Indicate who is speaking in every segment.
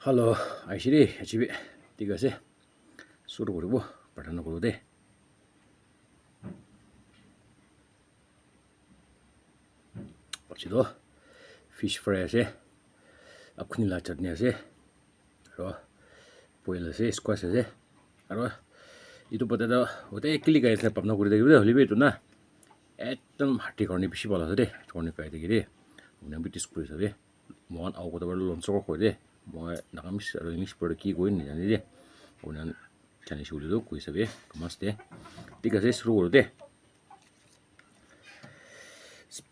Speaker 1: Halo, Aisyri, Acibi, tiga sih. Suruh kuribu, pradana kuru deh. Pachi do, fish fry sih, aku nila chutney sih, ro, boil sih, squash sih, ro, itu potato, udah kili kaya sih papna kuru deh, udah libe itu na, etam hati korni bishi bala sih deh, korni kaya deh gini, udah bitis kuru sih deh, mohon aku tuh baru langsung kau deh, mau nakamis atau ini seperti kau ini jadi deh, udah chani shuli do kui sih deh, kemas deh, tiga sih suruh kuru deh.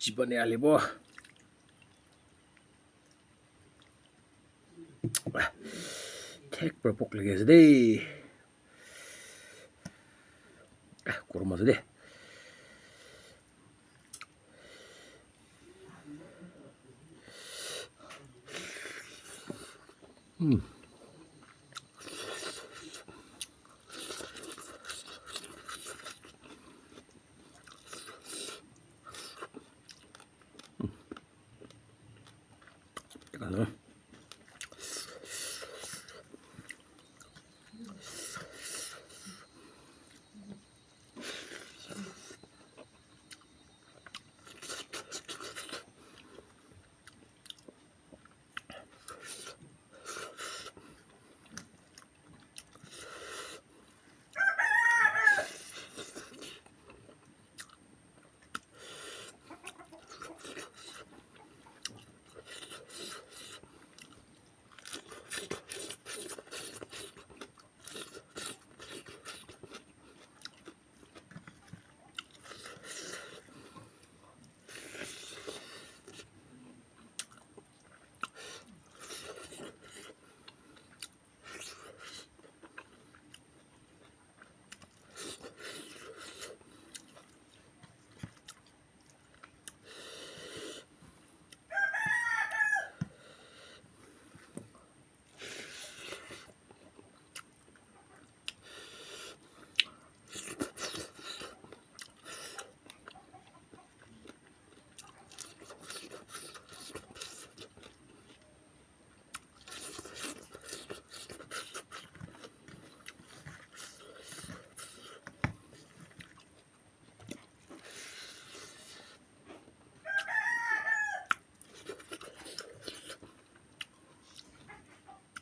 Speaker 1: Cipannya alibo, tek berpok lagi sedih, kurang masih deh. Kalau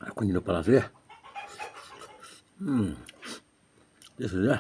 Speaker 1: aku nyuruh pala sih ya, ya sudah.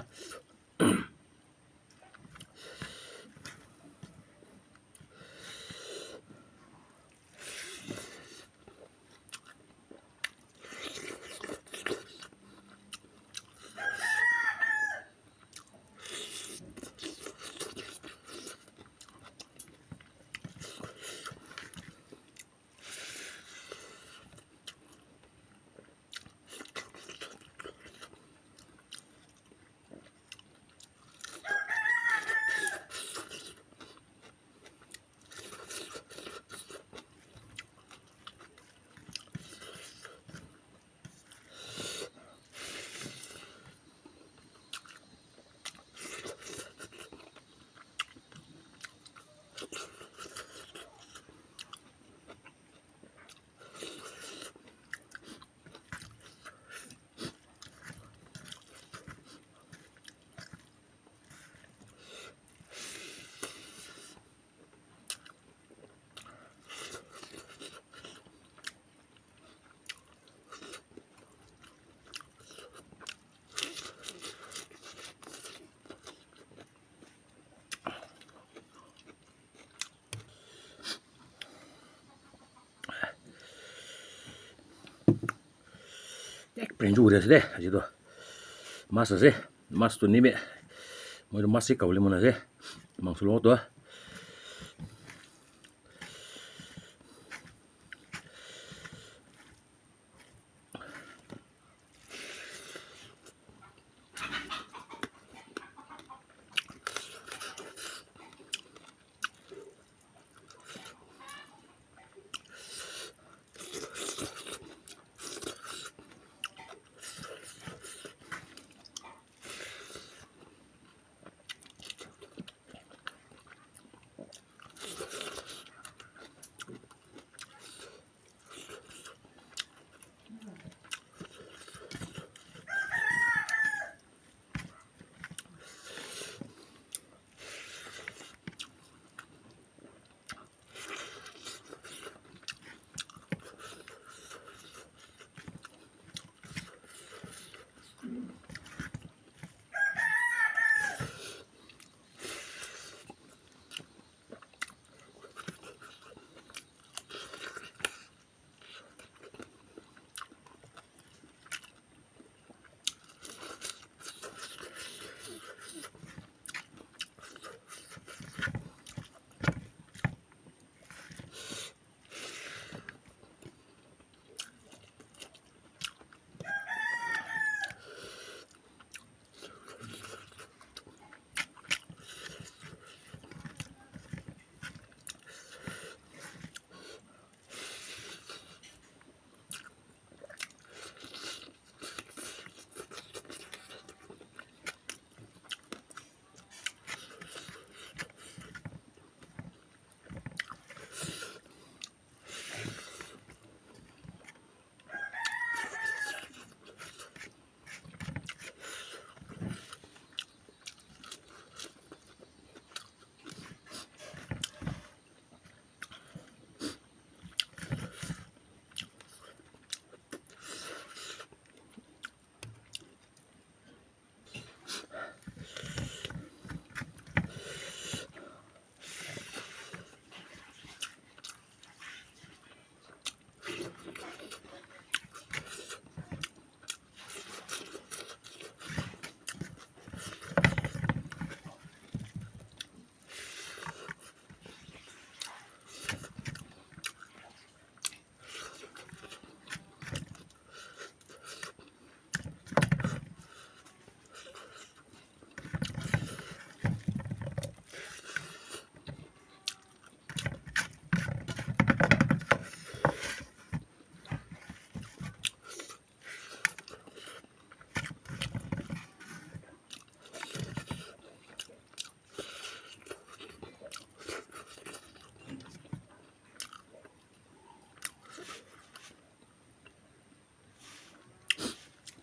Speaker 1: Tek penju udah sih deh, aja tuh. Mas sih, mas tuh nih be, mau mas sih kau boleh mana sih, mang sulu tuh.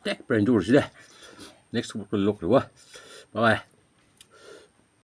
Speaker 1: 딱 브랜드 오르시대. 넥스트 볼걸 놓고. 바이바이.